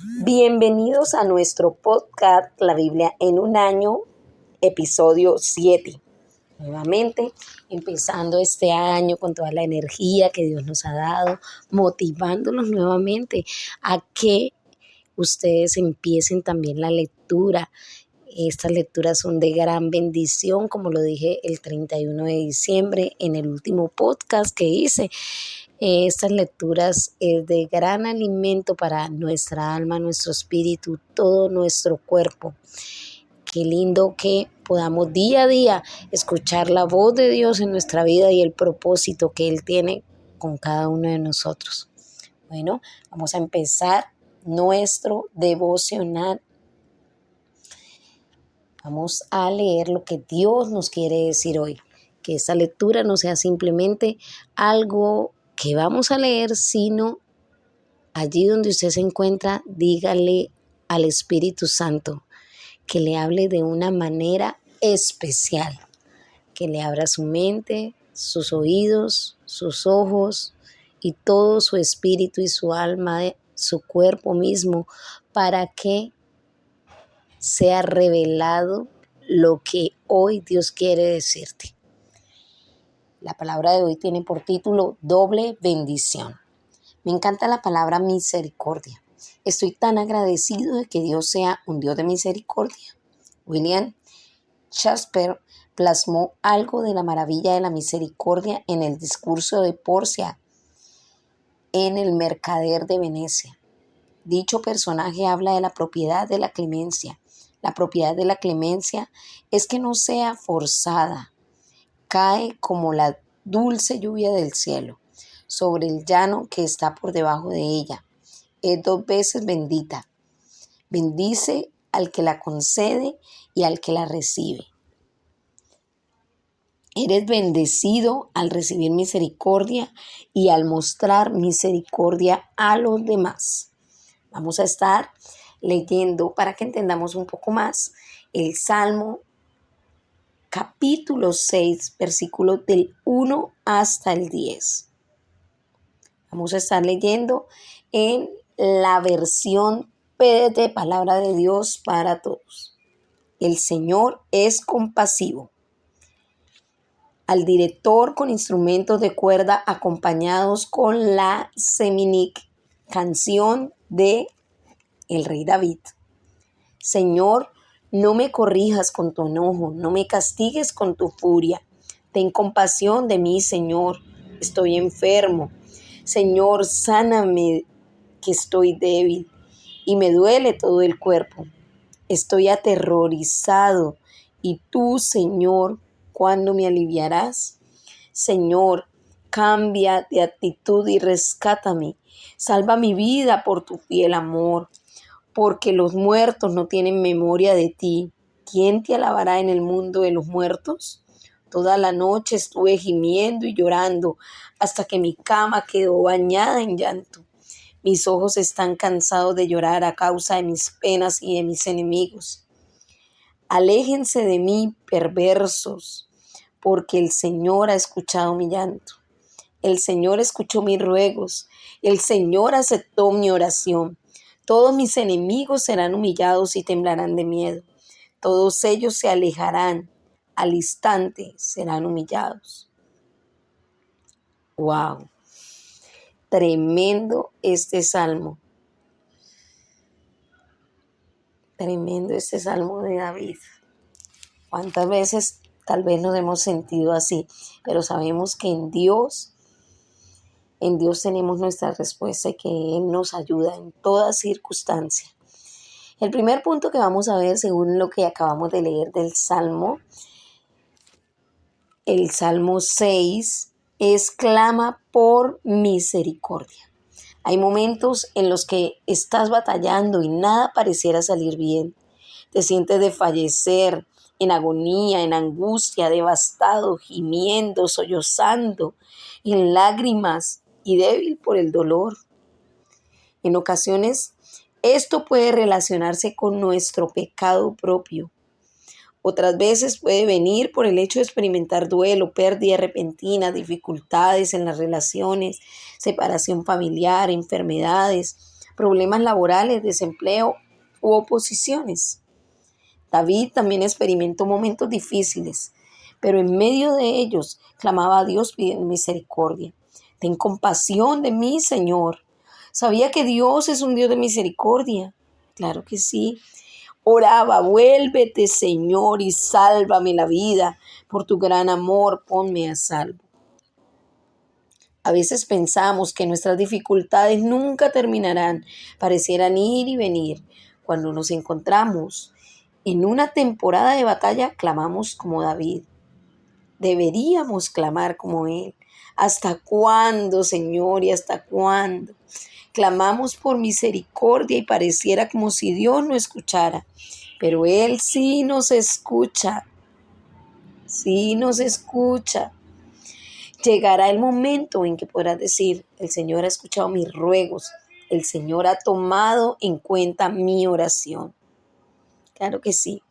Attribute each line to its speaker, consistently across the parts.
Speaker 1: Bienvenidos a nuestro podcast La Biblia en un año, episodio 7. Nuevamente, empezando este año con toda la energía que Dios nos ha dado, motivándolos nuevamente a que ustedes empiecen también la lectura. Estas lecturas son de gran bendición, como lo dije el 31 de diciembre en el último podcast que hice. Estas lecturas es de gran alimento para nuestra alma, nuestro espíritu, todo nuestro cuerpo. Qué lindo que podamos día a día escuchar la voz de Dios en nuestra vida y el propósito que Él tiene con cada uno de nosotros. Bueno, vamos a empezar nuestro devocional. Vamos a leer lo que Dios nos quiere decir hoy. Que esta lectura no sea simplemente algo que vamos a leer, sino allí donde usted se encuentra, dígale al Espíritu Santo que le hable de una manera especial, que le abra su mente, sus oídos, sus ojos y todo su espíritu y su alma, su cuerpo mismo, para que sea revelado lo que hoy Dios quiere decirte. La palabra de hoy tiene por título Doble bendición. Me encanta la palabra misericordia. Estoy tan agradecido de que Dios sea un Dios de misericordia. William Shakespeare plasmó algo de la maravilla de la misericordia en el discurso de Porcia en El Mercader de Venecia. Dicho personaje habla de la propiedad de la clemencia. La propiedad de la clemencia es que no sea forzada. Cae como la dulce lluvia del cielo sobre el llano que está por debajo de ella. Es 2 veces bendita. Bendice al que la concede y al que la recibe. Eres bendecido al recibir misericordia y al mostrar misericordia a los demás. Vamos a estar leyendo para que entendamos un poco más el Salmo capítulo 6, versículos del 1 hasta el 10. Vamos a estar leyendo en la versión de Palabra de Dios para Todos. El Señor es compasivo. Al director con instrumentos de cuerda acompañados con la seminic, canción de el rey David. Señor, no me corrijas con tu enojo, no me castigues con tu furia. Ten compasión de mí, Señor. Estoy enfermo. Señor, sáname, que estoy débil y me duele todo el cuerpo. Estoy aterrorizado. ¿Y tú, Señor, cuándo me aliviarás? Señor, cambia de actitud y rescátame. Salva mi vida por tu fiel amor. Porque los muertos no tienen memoria de ti. ¿Quién te alabará en el mundo de los muertos? Toda la noche estuve gimiendo y llorando hasta que mi cama quedó bañada en llanto. Mis ojos están cansados de llorar a causa de mis penas y de mis enemigos. Aléjense de mí, perversos, porque el Señor ha escuchado mi llanto. El Señor escuchó mis ruegos. El Señor aceptó mi oración. Todos mis enemigos serán humillados y temblarán de miedo. Todos ellos se alejarán. Al instante serán humillados. ¡Wow! Tremendo este salmo. Tremendo este salmo de David. ¿Cuántas veces tal vez nos hemos sentido así? Pero sabemos que en Dios tenemos nuestra respuesta y que Él nos ayuda en toda circunstancia. El primer punto que vamos a ver, según lo que acabamos de leer del Salmo, el Salmo 6, es clama por misericordia. Hay momentos en los que estás batallando y nada pareciera salir bien. Te sientes desfallecer, en agonía, en angustia, devastado, gimiendo, sollozando, en lágrimas y débil por el dolor. En ocasiones, esto puede relacionarse con nuestro pecado propio. Otras veces puede venir por el hecho de experimentar duelo, pérdida repentina, dificultades en las relaciones, separación familiar, enfermedades, problemas laborales, desempleo u oposiciones. David también experimentó momentos difíciles, pero en medio de ellos clamaba a Dios pidiendo misericordia. Ten compasión de mí, Señor. Sabía que Dios es un Dios de misericordia. Claro que sí. Oraba, vuélvete, Señor, y sálvame la vida. Por tu gran amor, ponme a salvo. A veces pensamos que nuestras dificultades nunca terminarán, parecieran ir y venir. Cuando nos encontramos en una temporada de batalla, clamamos como David. Deberíamos clamar como él. ¿Hasta cuándo, Señor? ¿Y hasta cuándo? Clamamos por misericordia y pareciera como si Dios no escuchara. Pero Él sí nos escucha. Sí nos escucha. Llegará el momento en que podrás decir, el Señor ha escuchado mis ruegos. El Señor ha tomado en cuenta mi oración. Claro que sí.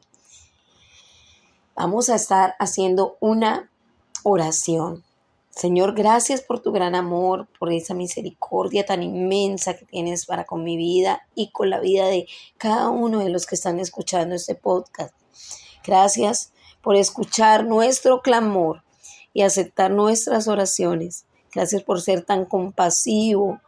Speaker 1: Vamos a estar haciendo una oración. Señor, gracias por tu gran amor, por esa misericordia tan inmensa que tienes para con mi vida y con la vida de cada uno de los que están escuchando este podcast. Gracias por escuchar nuestro clamor y aceptar nuestras oraciones. Gracias por ser tan compasivo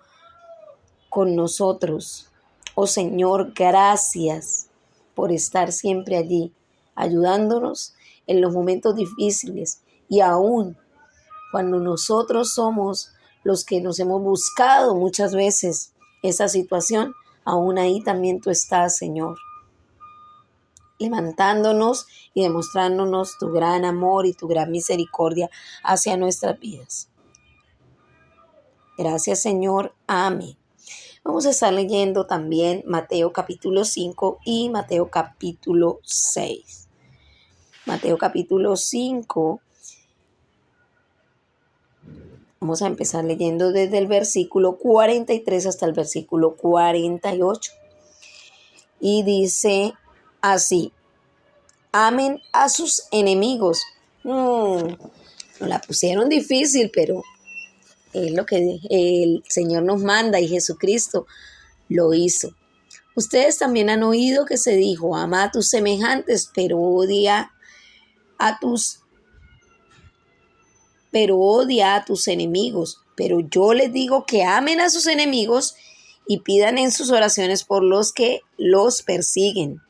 Speaker 1: con nosotros. Oh Señor, gracias por estar siempre allí, ayudándonos en los momentos difíciles y aún cuando nosotros somos los que nos hemos buscado muchas veces esa situación, aún ahí también tú estás, Señor, levantándonos y demostrándonos tu gran amor y tu gran misericordia hacia nuestras vidas. Gracias, Señor. Amén. Vamos a estar leyendo también Mateo capítulo 5 y Mateo capítulo 6. Mateo capítulo 5. Vamos a empezar leyendo desde el versículo 43 hasta el versículo 48. Y dice así: amen a sus enemigos. Nos la pusieron difícil, pero es lo que el Señor nos manda y Jesucristo lo hizo. Ustedes también han oído que se dijo: ama a tus semejantes, pero odia a tus enemigos. Pero yo les digo que amen a sus enemigos y pidan en sus oraciones por los que los persiguen.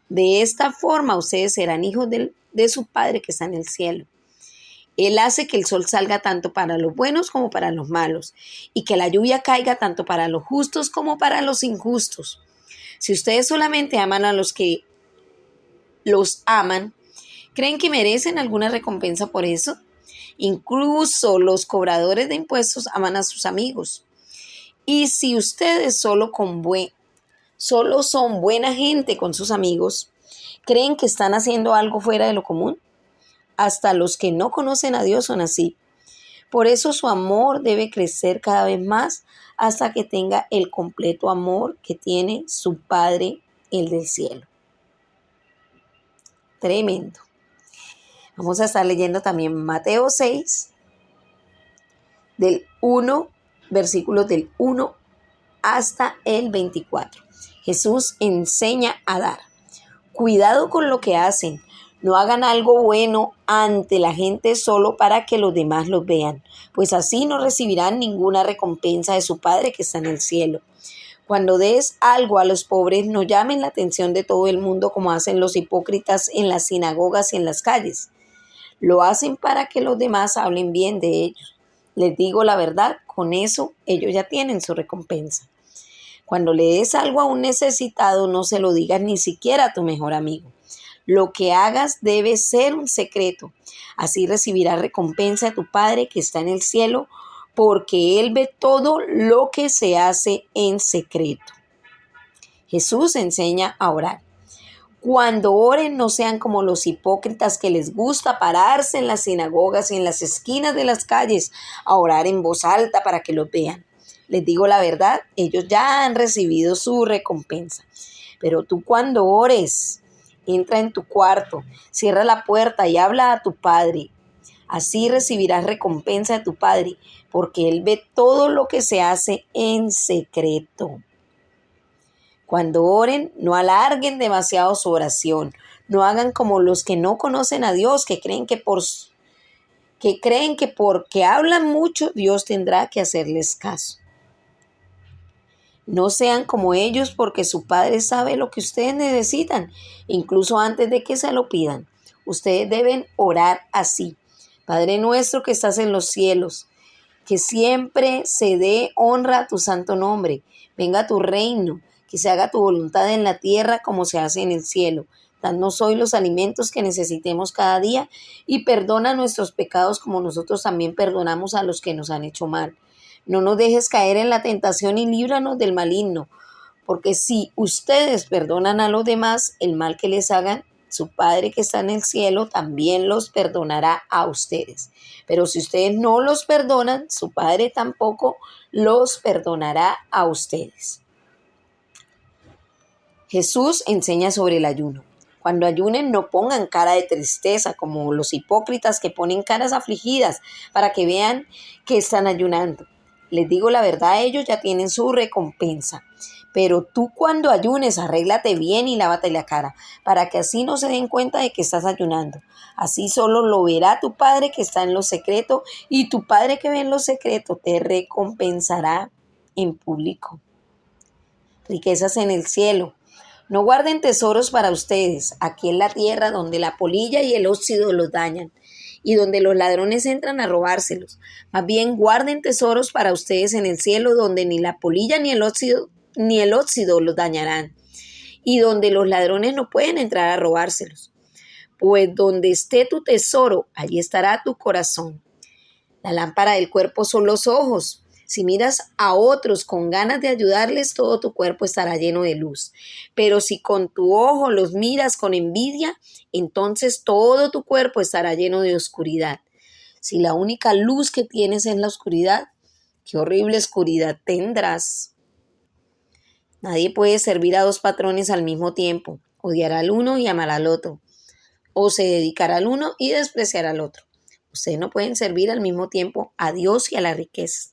Speaker 1: De esta forma ustedes serán hijos de su Padre que está en el cielo. Él hace que el sol salga tanto para los buenos como para los malos, y que la lluvia caiga tanto para los justos como para los injustos. Si ustedes solamente aman a los que los aman, ¿creen que merecen alguna recompensa por eso? Incluso los cobradores de impuestos aman a sus amigos. Y si ustedes solo son buena gente con sus amigos, ¿creen que están haciendo algo fuera de lo común? Hasta los que no conocen a Dios son así. Por eso su amor debe crecer cada vez más hasta que tenga el completo amor que tiene su Padre, el del cielo. Tremendo. Vamos a estar leyendo también Mateo 6, versículos del 1 hasta el 24. Jesús enseña a dar. Cuidado con lo que hacen. No hagan algo bueno ante la gente solo para que los demás los vean, pues así no recibirán ninguna recompensa de su Padre que está en el cielo. Cuando des algo a los pobres, no llamen la atención de todo el mundo como hacen los hipócritas en las sinagogas y en las calles. Lo hacen para que los demás hablen bien de ellos. Les digo la verdad, con eso ellos ya tienen su recompensa. Cuando le des algo a un necesitado, no se lo digas ni siquiera a tu mejor amigo. Lo que hagas debe ser un secreto. Así recibirás recompensa de tu Padre que está en el cielo, porque Él ve todo lo que se hace en secreto. Jesús enseña a orar. Cuando oren, no sean como los hipócritas que les gusta pararse en las sinagogas y en las esquinas de las calles a orar en voz alta para que los vean. Les digo la verdad, ellos ya han recibido su recompensa. Pero tú cuando ores, entra en tu cuarto, cierra la puerta y habla a tu Padre. Así recibirás recompensa de tu Padre, porque Él ve todo lo que se hace en secreto. Cuando oren, no alarguen demasiado su oración. No hagan como los que no conocen a Dios, que creen que porque hablan mucho, Dios tendrá que hacerles caso. No sean como ellos, porque su Padre sabe lo que ustedes necesitan, incluso antes de que se lo pidan. Ustedes deben orar así: Padre nuestro que estás en los cielos, que siempre se dé honra a tu santo nombre. Venga tu reino, que se haga tu voluntad en la tierra como se hace en el cielo. Danos hoy los alimentos que necesitemos cada día y perdona nuestros pecados como nosotros también perdonamos a los que nos han hecho mal. No nos dejes caer en la tentación y líbranos del maligno, porque si ustedes perdonan a los demás el mal que les hagan, su Padre que está en el cielo también los perdonará a ustedes. Pero si ustedes no los perdonan, su Padre tampoco los perdonará a ustedes. Jesús enseña sobre el ayuno. Cuando ayunen, no pongan cara de tristeza como los hipócritas que ponen caras afligidas para que vean que están ayunando. Les digo la verdad, ellos ya tienen su recompensa. Pero tú cuando ayunes, arréglate bien y lávate la cara, para que así no se den cuenta de que estás ayunando. Así solo lo verá tu Padre que está en lo secreto, y tu Padre que ve en lo secreto te recompensará en público. Riquezas en el cielo. No guarden tesoros para ustedes aquí en la tierra, donde la polilla y el óxido los dañan y donde los ladrones entran a robárselos. Más bien guarden tesoros para ustedes en el cielo, donde ni la polilla ni el óxido los dañarán y donde los ladrones no pueden entrar a robárselos. Pues donde esté tu tesoro, allí estará tu corazón. La lámpara del cuerpo son los ojos. Si miras a otros con ganas de ayudarles, todo tu cuerpo estará lleno de luz. Pero si con tu ojo los miras con envidia, entonces todo tu cuerpo estará lleno de oscuridad. Si la única luz que tienes es la oscuridad, qué horrible oscuridad tendrás. Nadie puede servir a dos patrones al mismo tiempo. Odiará al uno y amará al otro. O se dedicará al uno y despreciará al otro. Ustedes no pueden servir al mismo tiempo a Dios y a la riqueza.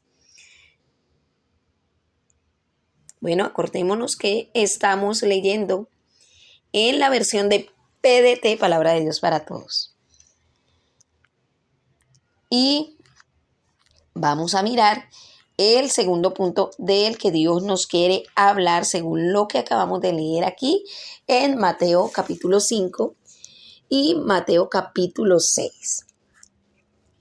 Speaker 1: Bueno, acordémonos que estamos leyendo en la versión de PDT, Palabra de Dios para Todos. Y vamos a mirar el segundo punto del que Dios nos quiere hablar según lo que acabamos de leer aquí en Mateo capítulo 5 y Mateo capítulo 6.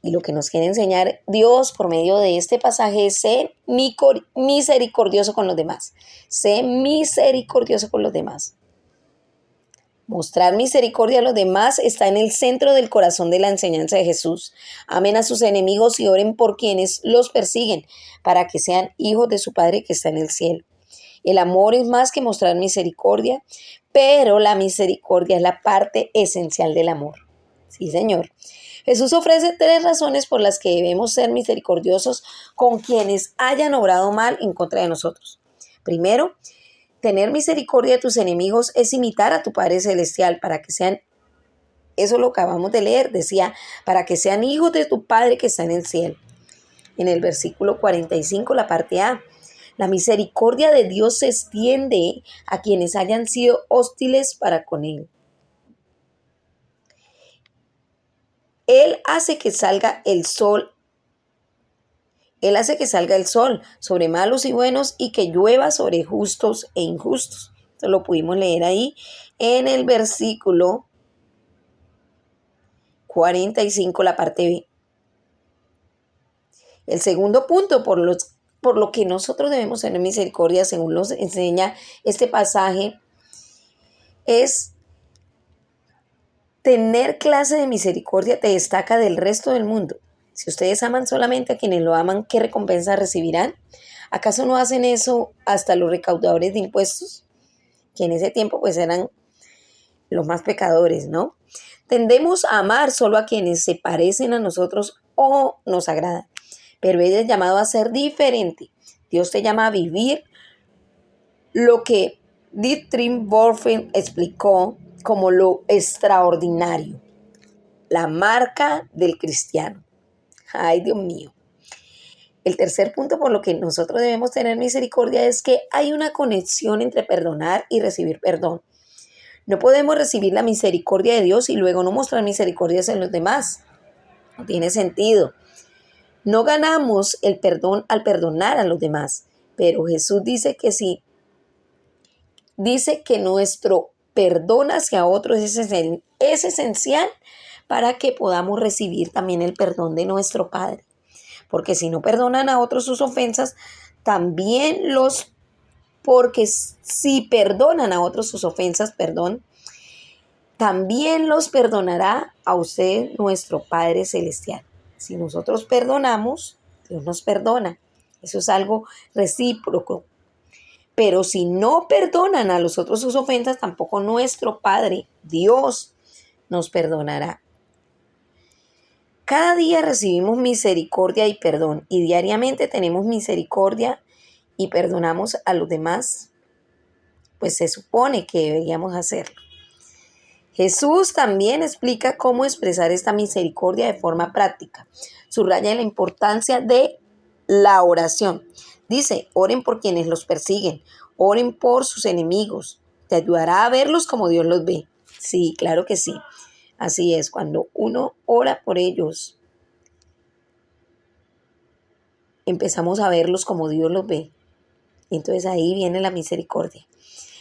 Speaker 1: Y lo que nos quiere enseñar Dios por medio de este pasaje es ser misericordioso con los demás. Sé misericordioso con los demás. Mostrar misericordia a los demás está en el centro del corazón de la enseñanza de Jesús. Amen a sus enemigos y oren por quienes los persiguen, para que sean hijos de su Padre que está en el cielo. El amor es más que mostrar misericordia, pero la misericordia es la parte esencial del amor. Sí, Señor. Jesús ofrece 3 razones por las que debemos ser misericordiosos con quienes hayan obrado mal en contra de nosotros. Primero, tener misericordia de tus enemigos es imitar a tu Padre Celestial para que sean, eso lo acabamos de leer, decía, para que sean hijos de tu Padre que está en el cielo. En el versículo 45, la parte A, la misericordia de Dios se extiende a quienes hayan sido hostiles para con Él. Él hace que salga el sol. Él hace que salga el sol sobre malos y buenos y que llueva sobre justos e injustos. Esto lo pudimos leer ahí en el versículo 45, la parte B. El segundo punto por lo que nosotros debemos tener misericordia, según nos enseña este pasaje, es tener clase de misericordia te destaca del resto del mundo. Si ustedes aman solamente a quienes lo aman, ¿qué recompensa recibirán? ¿Acaso no hacen eso hasta los recaudadores de impuestos? Que en ese tiempo pues eran los más pecadores, ¿no? Tendemos a amar solo a quienes se parecen a nosotros o nos agradan. Pero Él es llamado a ser diferente. Dios te llama a vivir lo que Dietrich Bonhoeffer explicó como lo extraordinario, la marca del cristiano. Ay, Dios mío. El tercer punto por lo que nosotros debemos tener misericordia es que hay una conexión entre perdonar y recibir perdón. No podemos recibir la misericordia de Dios y luego no mostrar misericordia hacia los demás. No tiene sentido. No ganamos el perdón al perdonar a los demás, pero Jesús dice que nuestro perdón hacia otros es esencial para que podamos recibir también el perdón de nuestro Padre. Porque si no perdonan a otros sus ofensas, porque si perdonan a otros sus ofensas, también los perdonará a usted nuestro Padre Celestial. Si nosotros perdonamos, Dios nos perdona. Eso es algo recíproco. Pero si no perdonan a los otros sus ofensas, tampoco nuestro Padre, Dios, nos perdonará. Cada día recibimos misericordia y perdón, y diariamente tenemos misericordia y perdonamos a los demás, pues se supone que deberíamos hacerlo. Jesús también explica cómo expresar esta misericordia de forma práctica. Subraya la importancia de la oración. Dice, oren por quienes los persiguen, oren por sus enemigos. Te ayudará a verlos como Dios los ve. Sí, claro que sí. Así es, cuando uno ora por ellos, empezamos a verlos como Dios los ve. Y entonces ahí viene la misericordia.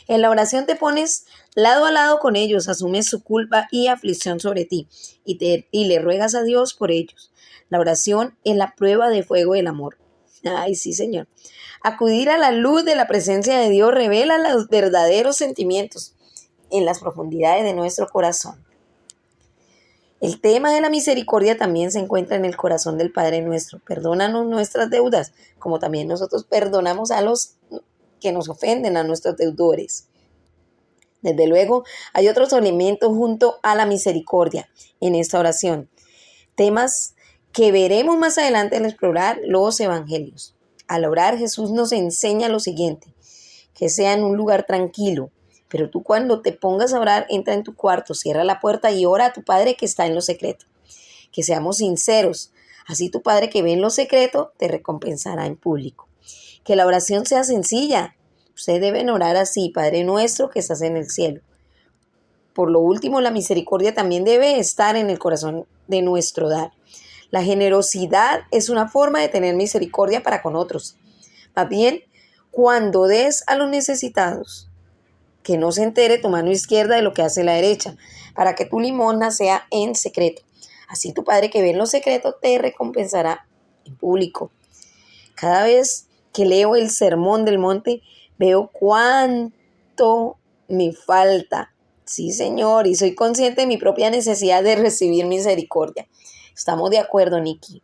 Speaker 1: En la oración te pones lado a lado con ellos, asumes su culpa y aflicción sobre ti y le ruegas a Dios por ellos. La oración es la prueba de fuego del amor. Ay, sí, Señor. Acudir a la luz de la presencia de Dios revela los verdaderos sentimientos en las profundidades de nuestro corazón. El tema de la misericordia también se encuentra en el corazón del Padre nuestro. Perdónanos nuestras deudas, como también nosotros perdonamos a los que nos ofenden, a nuestros deudores. Desde luego, hay otros elementos junto a la misericordia en esta oración. Temas que veremos más adelante al explorar los evangelios. Al orar, Jesús nos enseña lo siguiente, que sea en un lugar tranquilo. Pero tú cuando te pongas a orar, entra en tu cuarto, cierra la puerta y ora a tu Padre que está en lo secreto. Que seamos sinceros. Así tu Padre que ve en lo secreto te recompensará en público. Que la oración sea sencilla. Ustedes deben orar así, Padre nuestro que estás en el cielo. Por lo último, la misericordia también debe estar en el corazón de nuestro dar. La generosidad es una forma de tener misericordia para con otros. Más bien, cuando des a los necesitados, que no se entere tu mano izquierda de lo que hace la derecha, para que tu limosna sea en secreto. Así tu Padre que ve en lo secreto te recompensará en público. Cada vez que leo el Sermón del Monte, veo cuánto me falta. Sí, Señor, y soy consciente de mi propia necesidad de recibir misericordia. ¿Estamos de acuerdo, Nikki?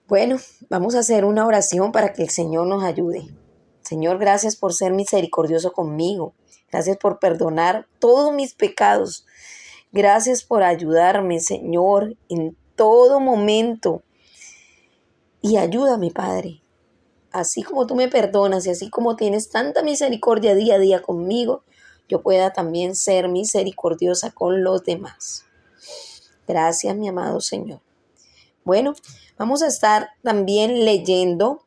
Speaker 1: Bueno, vamos a hacer una oración para que el Señor nos ayude. Señor, gracias por ser misericordioso conmigo. Gracias por perdonar todos mis pecados. Gracias por ayudarme, Señor, en todo momento. Y ayúdame, Padre. Así como tú me perdonas y así como tienes tanta misericordia día a día conmigo, yo pueda también ser misericordiosa con los demás. Gracias, mi amado Señor. Bueno, vamos a estar también leyendo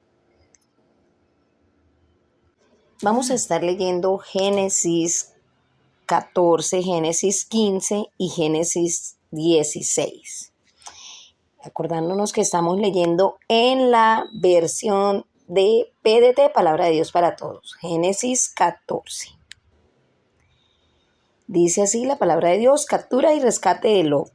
Speaker 1: Génesis 14, Génesis 15 y Génesis 16. Acordándonos que estamos leyendo en la versión de PDT, Palabra de Dios para Todos. Génesis 14. Dice así la palabra de Dios: captura y rescate de Lot.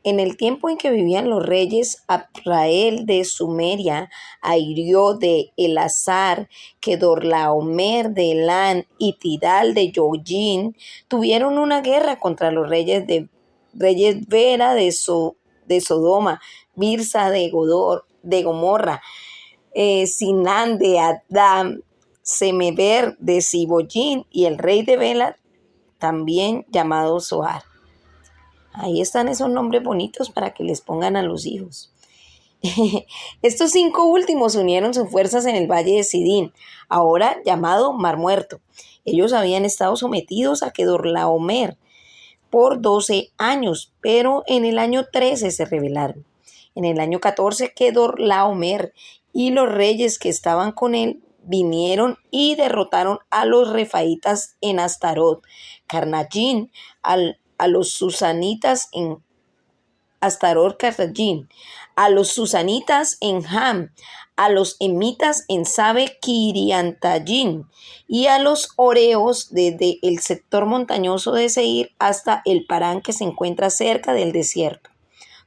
Speaker 1: En el tiempo en que vivían los reyes, Azrael de Sumeria, Ahirió de Elazar, Kedorlaomer de Elán y Tidal de Yoyin tuvieron una guerra contra los reyes Vera de Sodoma, Birsa de Gomorra, Sinán de Adam, Semeber de Siboyín y el rey de Bela, también llamado Zoar. Ahí están esos nombres bonitos para que les pongan a los hijos. Estos 5 últimos unieron sus fuerzas en el valle de Sidín, ahora llamado Mar Muerto. Ellos habían estado sometidos a Kedorlaomer por 12 años, pero en el año 13 se rebelaron. En el año 14, Kedorlaomer y los reyes que estaban con él vinieron y derrotaron a los refaitas en Astarot, Carnallín, a los susanitas en Astarot, Carnallín, a los susanitas en Ham, a los emitas en Sabe Kiriantayín y a los oreos desde el sector montañoso de Seir hasta el Parán que se encuentra cerca del desierto.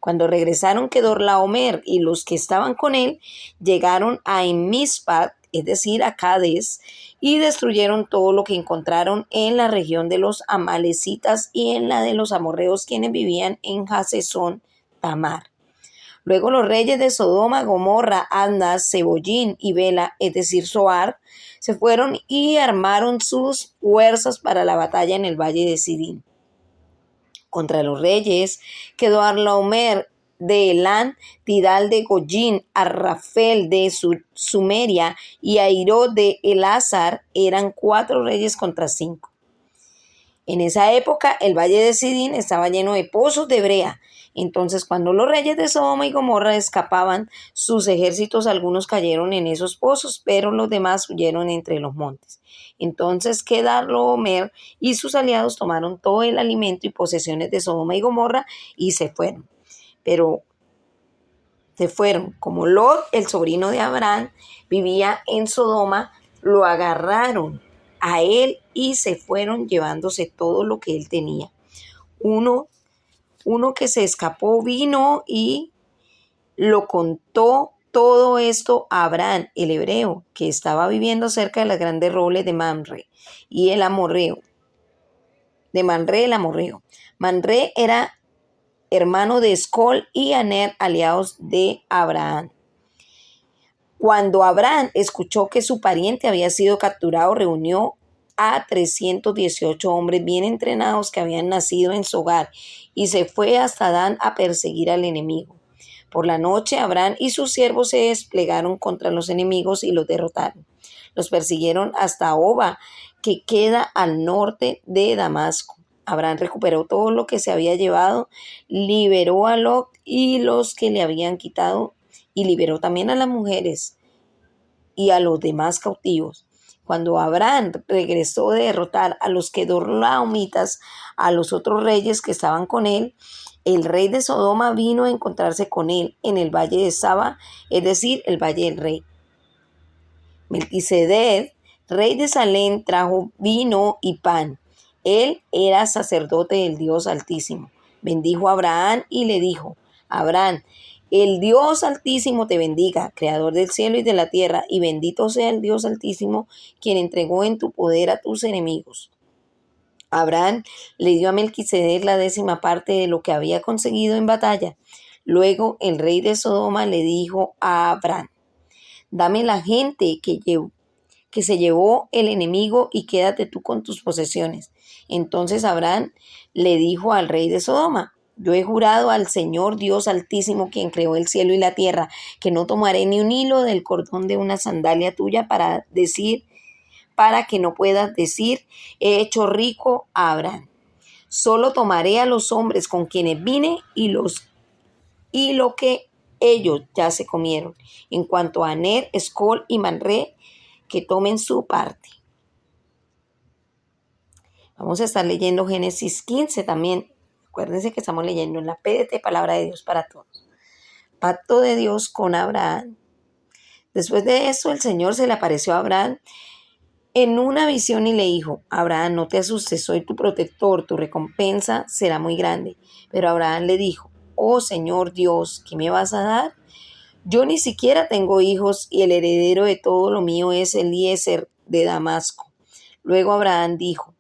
Speaker 1: Cuando regresaron Kedorlaomer y los que estaban con él, llegaron a Mispat, es decir, a Cades, y destruyeron todo lo que encontraron en la región de los amalecitas y en la de los amorreos, quienes vivían en Hasezón Tamar. Luego los reyes de Sodoma, Gomorra, Adma, Zeboyín y Bela, es decir, Zoar, se fueron y armaron sus fuerzas para la batalla en el valle de Sidín. Contra los reyes Kedorlaomer de Elán, Tidal de Goyín, Arrafel de Sumeria y Airó de Elazar, eran 4 reyes contra 5. En esa época el valle de Sidín estaba lleno de pozos de brea. Entonces, cuando los reyes de Sodoma y Gomorra escapaban sus ejércitos, algunos cayeron en esos pozos, pero los demás huyeron entre los montes. Entonces Kedorlaomer y sus aliados tomaron todo el alimento y posesiones de Sodoma y Gomorra y se fueron. Pero se fueron. Como Lot, el sobrino de Abraham, vivía en Sodoma, lo agarraron a él y se fueron llevándose todo lo que él tenía. Uno que se escapó vino y lo contó todo esto a Abraham, el hebreo, que estaba viviendo cerca de las grandes robles de Mamre y el amorreo. De Manre, el amorreo. Manre era hermano de Escol y Aner, aliados de Abraham. Cuando Abraham escuchó que su pariente había sido capturado, reunió a 318 hombres bien entrenados que habían nacido en Sogar y se fue hasta Dan a perseguir al enemigo. Por la noche, Abraham y sus siervos se desplegaron contra los enemigos y los derrotaron. Los persiguieron hasta Oba, que queda al norte de Damasco. Abraham recuperó todo lo que se había llevado, liberó a Lot y los que le habían quitado, y liberó también a las mujeres y a los demás cautivos. Cuando Abraham regresó de derrotar a los Kedorlaomitas, a los otros reyes que estaban con él, el rey de Sodoma vino a encontrarse con él en el valle de Saba, es decir, el valle del rey. Melquisedec, rey de Salem, trajo vino y pan. Él era sacerdote del Dios Altísimo. Bendijo a Abraham y le dijo: Abraham, el Dios Altísimo te bendiga, creador del cielo y de la tierra, y bendito sea el Dios Altísimo, quien entregó en tu poder a tus enemigos. Abraham le dio a Melquisedec la 10ª parte de lo que había conseguido en batalla. Luego el rey de Sodoma le dijo a Abraham: dame la gente que se llevó el enemigo y quédate tú con tus posesiones. Entonces Abraham le dijo al rey de Sodoma: yo he jurado al Señor Dios Altísimo, quien creó el cielo y la tierra, que no tomaré ni un hilo del cordón de una sandalia tuya para que no puedas decir, he hecho rico a Abraham. Solo tomaré a los hombres con quienes vine y lo que ellos ya se comieron. En cuanto a Aner, Escol y Manre, que tomen su parte. Vamos a estar leyendo Génesis 15 también. Acuérdense que estamos leyendo en la PDT, Palabra de Dios para Todos. Pacto de Dios con Abraham. Después de eso, el Señor se le apareció a Abraham en una visión y le dijo: Abraham, no te asustes, soy tu protector, tu recompensa será muy grande. Pero Abraham le dijo: oh Señor Dios, ¿qué me vas a dar? Yo ni siquiera tengo hijos y el heredero de todo lo mío es Eliezer de Damasco. Luego Abraham dijo: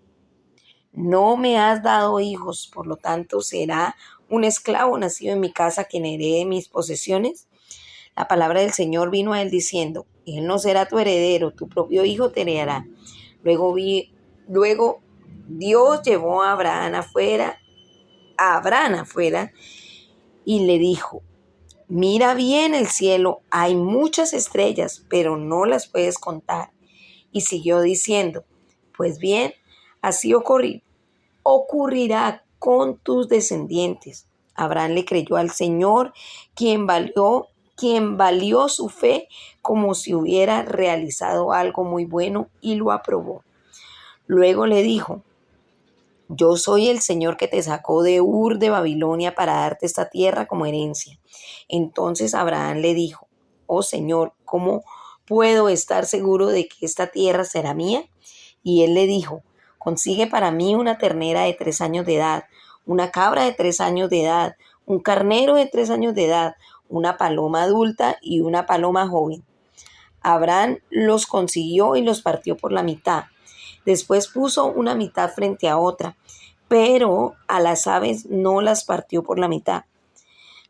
Speaker 1: no me has dado hijos, por lo tanto será un esclavo nacido en mi casa quien herede mis posesiones. La palabra del Señor vino a él diciendo: él no será tu heredero, tu propio hijo te heredará. Luego Dios llevó a Abraham afuera y le dijo: mira bien el cielo, hay muchas estrellas, pero no las puedes contar. Y siguió diciendo: pues bien, así ocurrirá con tus descendientes. Abraham le creyó al Señor, quien valió su fe como si hubiera realizado algo muy bueno y lo aprobó. Luego le dijo: yo soy el Señor que te sacó de Ur de Babilonia para darte esta tierra como herencia. Entonces Abraham le dijo: oh Señor, ¿cómo puedo estar seguro de que esta tierra será mía? Y él le dijo: consigue para mí una ternera de 3 años de edad, una cabra de 3 años de edad, un carnero de 3 años de edad, una paloma adulta y una paloma joven. Abraham los consiguió y los partió por la mitad. Después puso una mitad frente a otra, pero a las aves no las partió por la mitad.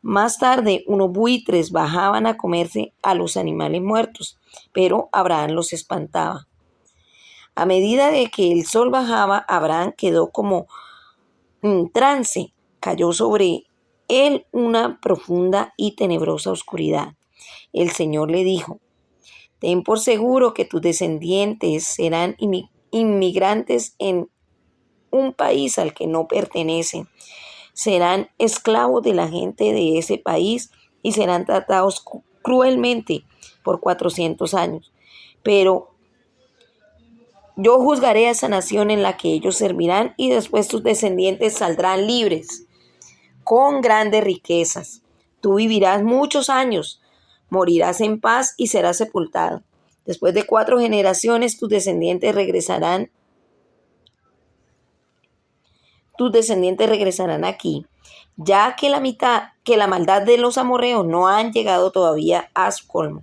Speaker 1: Más tarde, unos buitres bajaban a comerse a los animales muertos, pero Abraham los espantaba. A medida de que el sol bajaba, Abraham quedó como en trance. Cayó sobre él una profunda y tenebrosa oscuridad. El Señor le dijo: ten por seguro que tus descendientes serán inmigrantes en un país al que no pertenecen. Serán esclavos de la gente de ese país y serán tratados cruelmente por 400 años. Pero yo juzgaré a esa nación en la que ellos servirán y después tus descendientes saldrán libres, con grandes riquezas. Tú vivirás muchos años, morirás en paz y serás sepultado. Después de 4 generaciones tus descendientes regresarán aquí, ya que la maldad de los amorreos no han llegado todavía a su colmo.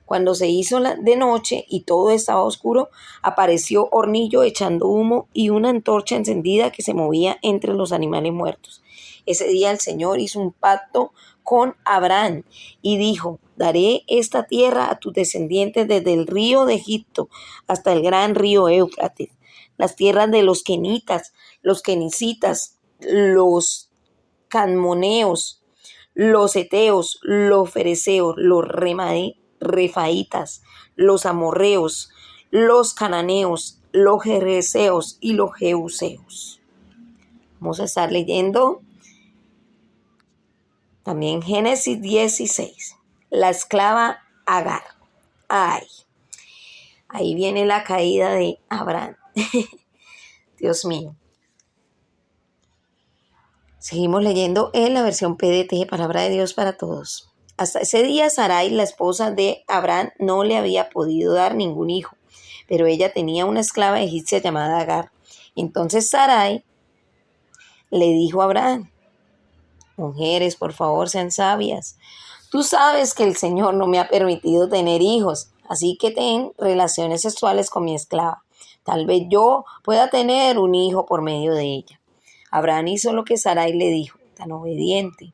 Speaker 1: Cuando se hizo de noche y todo estaba oscuro, apareció hornillo echando humo y una antorcha encendida que se movía entre los animales muertos. Ese día el Señor hizo un pacto con Abraham y dijo: daré esta tierra a tus descendientes desde el río de Egipto hasta el gran río Éufrates, las tierras de los kenitas, los kenicitas, los cadmoneos, los heteos, los fereceos, los refaitas, los amorreos, los cananeos, los jereseos y los jebuseos. Vamos a estar leyendo también Génesis 16. La esclava Agar. Ay, ahí viene la caída de Abraham. Dios mío. Seguimos leyendo en la versión PDT, Palabra de Dios para Todos. Hasta ese día, Sarai, la esposa de Abraham, no le había podido dar ningún hijo, pero ella tenía una esclava egipcia llamada Agar. Entonces Sarai le dijo a Abraham: mujeres, por favor, sean sabias. Tú sabes que el Señor no me ha permitido tener hijos, así que ten relaciones sexuales con mi esclava. Tal vez yo pueda tener un hijo por medio de ella. Abraham hizo lo que Sarai le dijo, tan obediente.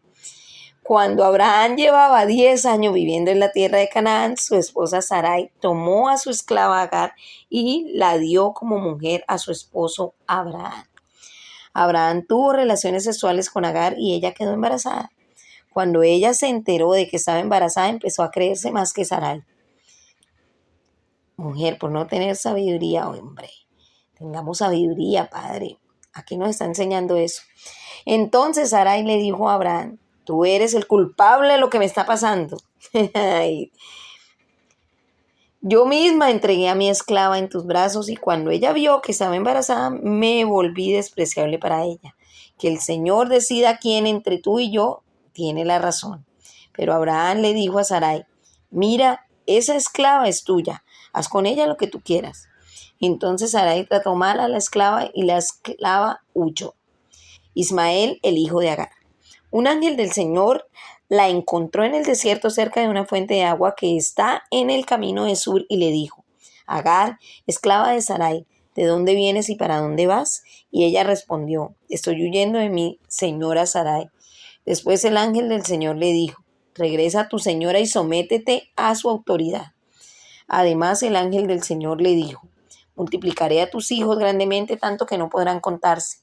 Speaker 1: Cuando Abraham llevaba 10 años viviendo en la tierra de Canaán, su esposa Sarai tomó a su esclava Agar y la dio como mujer a su esposo Abraham. Abraham tuvo relaciones sexuales con Agar y ella quedó embarazada. Cuando ella se enteró de que estaba embarazada, empezó a creerse más que Sarai. Mujer, por no tener sabiduría, hombre, tengamos sabiduría, Padre. Aquí nos está enseñando eso. Entonces Sarai le dijo a Abraham: tú eres el culpable de lo que me está pasando. Yo misma entregué a mi esclava en tus brazos y cuando ella vio que estaba embarazada, me volví despreciable para ella. Que el Señor decida quién entre tú y yo tiene la razón. Pero Abraham le dijo a Sarai: mira, esa esclava es tuya, haz con ella lo que tú quieras. Entonces Sarai trató mal a la esclava y la esclava huyó. Ismael, el hijo de Agar. Un ángel del Señor la encontró en el desierto cerca de una fuente de agua que está en el camino de Sur y le dijo: Agar, esclava de Sarai, ¿de dónde vienes y para dónde vas? Y ella respondió: estoy huyendo de mi señora Sarai. Después el ángel del Señor le dijo: regresa a tu señora y sométete a su autoridad. Además el ángel del Señor le dijo: multiplicaré a tus hijos grandemente, tanto que no podrán contarse.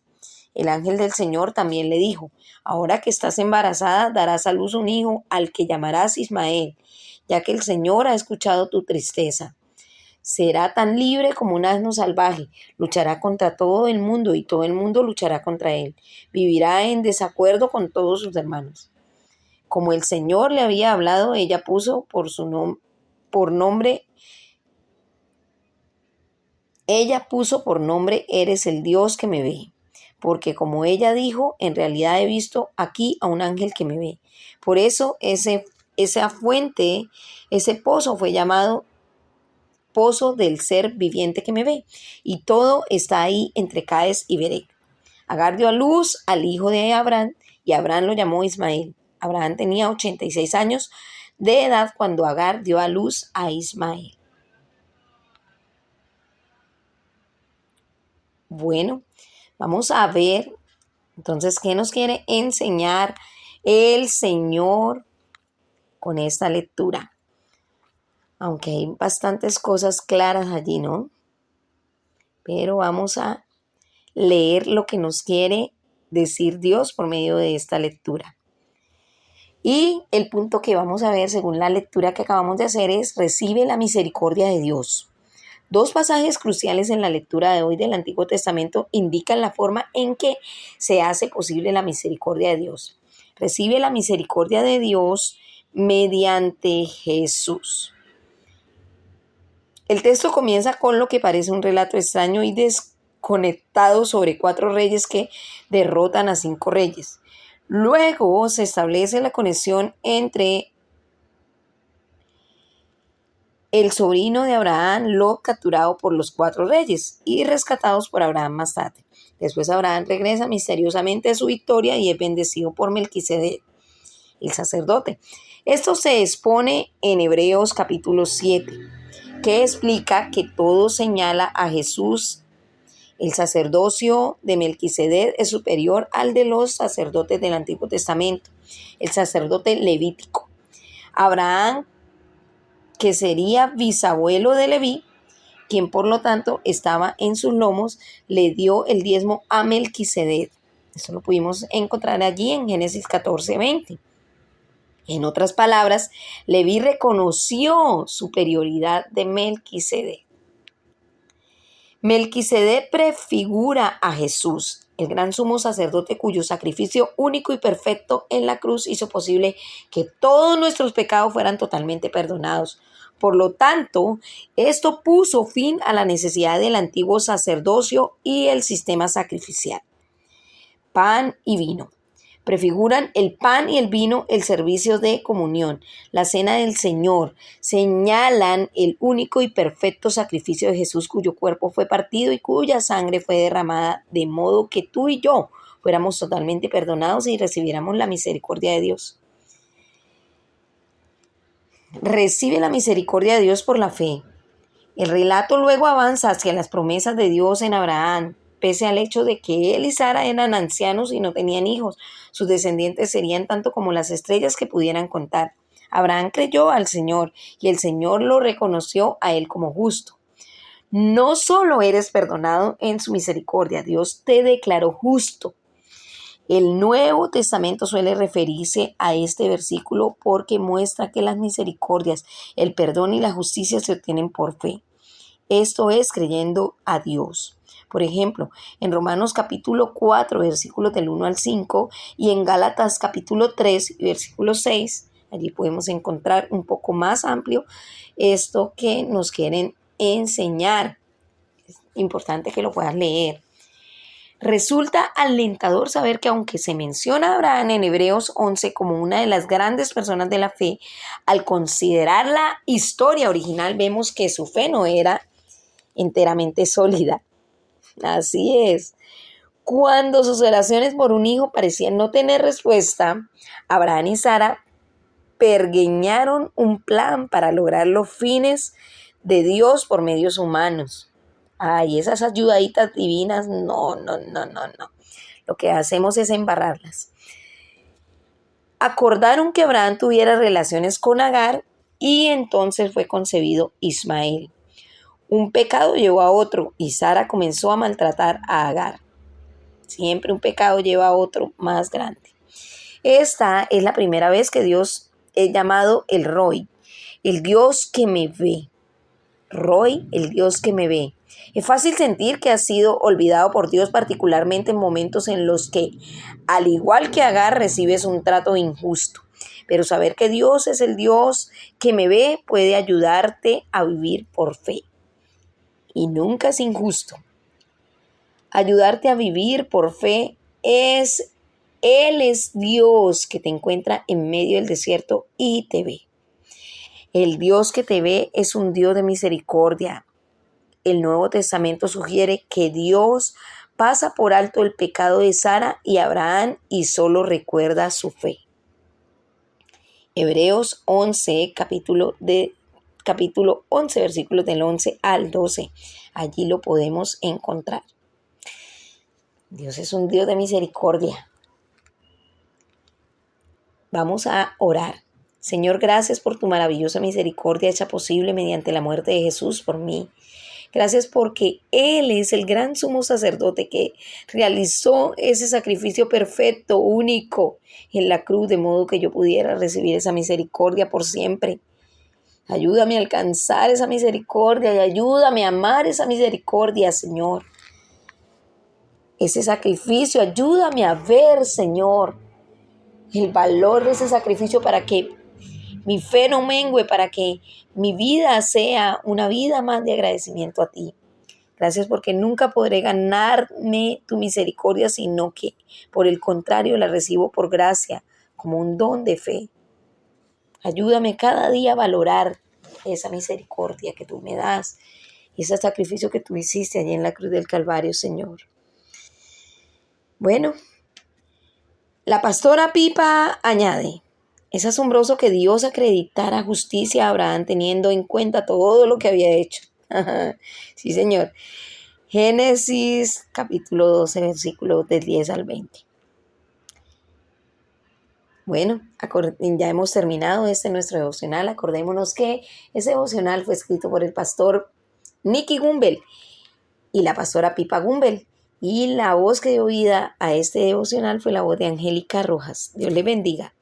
Speaker 1: El ángel del Señor también le dijo: ahora que estás embarazada, darás a luz un hijo al que llamarás Ismael, ya que el Señor ha escuchado tu tristeza. Será tan libre como un asno salvaje. Luchará contra todo el mundo y todo el mundo luchará contra él. Vivirá en desacuerdo con todos sus hermanos. Como el Señor le había hablado, ella puso por nombre, eres el Dios que me ve. Porque como ella dijo, en realidad he visto aquí a un ángel que me ve. Por eso esa fuente, ese pozo fue llamado Pozo del ser viviente que me ve. Y todo está ahí entre Cades y Berec. Agar dio a luz al hijo de Abraham y Abraham lo llamó Ismael. Abraham tenía 86 años de edad cuando Agar dio a luz a Ismael. Bueno, vamos a ver entonces qué nos quiere enseñar el Señor con esta lectura. Aunque hay bastantes cosas claras allí, ¿no? Pero vamos a leer lo que nos quiere decir Dios por medio de esta lectura. Y el punto que vamos a ver según la lectura que acabamos de hacer es: recibe la misericordia de Dios. Dos pasajes cruciales en la lectura de hoy del Antiguo Testamento indican la forma en que se hace posible la misericordia de Dios. Recibe la misericordia de Dios mediante Jesús. El texto comienza con lo que parece un relato extraño y desconectado sobre 4 reyes que derrotan a 5 reyes. Luego se establece la conexión entre el sobrino de Abraham, Lot, capturado por los 4 reyes y rescatados por Abraham más tarde. Después Abraham regresa misteriosamente a su victoria y es bendecido por Melquisedec, el sacerdote. Esto se expone en Hebreos capítulo 7, que explica que todo señala a Jesús. El sacerdocio de Melquisedec es superior al de los sacerdotes del Antiguo Testamento, el sacerdote levítico. Abraham, que sería bisabuelo de Leví, quien por lo tanto estaba en sus lomos, le dio el diezmo a Melquisedec. Eso lo pudimos encontrar allí en Génesis 14:20. En otras palabras, Leví reconoció superioridad de Melquisedec. Melquisedec prefigura a Jesús, el gran sumo sacerdote cuyo sacrificio único y perfecto en la cruz hizo posible que todos nuestros pecados fueran totalmente perdonados. Por lo tanto, esto puso fin a la necesidad del antiguo sacerdocio y el sistema sacrificial. Pan y vino. Prefiguran el pan y el vino, el servicio de comunión, la cena del Señor. Señalan el único y perfecto sacrificio de Jesús, cuyo cuerpo fue partido y cuya sangre fue derramada, de modo que tú y yo fuéramos totalmente perdonados y recibiéramos la misericordia de Dios. Recibe la misericordia de Dios por la fe. El relato luego avanza hacia las promesas de Dios en Abraham. Pese al hecho de que él y Sara eran ancianos y no tenían hijos, sus descendientes serían tanto como las estrellas que pudieran contar. Abraham creyó al Señor y el Señor lo reconoció a él como justo. No solo eres perdonado en su misericordia, Dios te declaró justo. El Nuevo Testamento suele referirse a este versículo porque muestra que las misericordias, el perdón y la justicia se obtienen por fe. Esto es creyendo a Dios. Por ejemplo, en Romanos capítulo 4, versículos del 1 al 5 y en Gálatas capítulo 3, versículo 6, allí podemos encontrar un poco más amplio esto que nos quieren enseñar. Es importante que lo puedas leer. Resulta alentador saber que aunque se menciona a Abraham en Hebreos 11 como una de las grandes personas de la fe, al considerar la historia original vemos que su fe no era enteramente sólida. Así es. Cuando sus oraciones por un hijo parecían no tener respuesta, Abraham y Sara pergeñaron un plan para lograr los fines de Dios por medios humanos. Ay, esas ayudaditas divinas, no. Lo que hacemos es embarrarlas. Acordaron que Abraham tuviera relaciones con Agar y entonces fue concebido Ismael. Un pecado llevó a otro y Sara comenzó a maltratar a Agar. Siempre un pecado lleva a otro más grande. Esta es la primera vez que Dios es llamado el Roi, el Dios que me ve. Roy, el Dios que me ve. Es fácil sentir que has sido olvidado por Dios, particularmente en momentos en los que, al igual que Agar, recibes un trato injusto. Pero saber que Dios es el Dios que me ve puede ayudarte a vivir por fe. Y nunca es injusto. Ayudarte a vivir por fe Él es Dios que te encuentra en medio del desierto y te ve. El Dios que te ve es un Dios de misericordia. El Nuevo Testamento sugiere que Dios pasa por alto el pecado de Sara y Abraham y solo recuerda su fe. Hebreos 11, capítulo 11, versículos del 11 al 12. Allí lo podemos encontrar. Dios es un Dios de misericordia. Vamos a orar. Señor, gracias por tu maravillosa misericordia hecha posible mediante la muerte de Jesús por mí. Gracias porque Él es el gran sumo sacerdote que realizó ese sacrificio perfecto, único en la cruz, de modo que yo pudiera recibir esa misericordia por siempre. Ayúdame a alcanzar esa misericordia y ayúdame a amar esa misericordia, Señor. Ese sacrificio, ayúdame a ver, Señor, el valor de ese sacrificio para que mi fe no mengue, para que mi vida sea una vida más de agradecimiento a ti. Gracias porque nunca podré ganarme tu misericordia, sino que, por el contrario, la recibo por gracia, como un don de fe. Ayúdame cada día a valorar esa misericordia que tú me das, ese sacrificio que tú hiciste allí en la cruz del Calvario, Señor. Bueno, la pastora Pipa añade: es asombroso que Dios acreditara justicia a Abraham teniendo en cuenta todo lo que había hecho. Sí, Señor. Génesis capítulo 12, versículos del 10 al 20. Bueno, ya hemos terminado nuestro devocional. Acordémonos que ese devocional fue escrito por el pastor Nicky Gumbel y la pastora Pipa Gumbel. Y la voz que dio vida a este devocional fue la voz de Angélica Rojas. Dios les bendiga.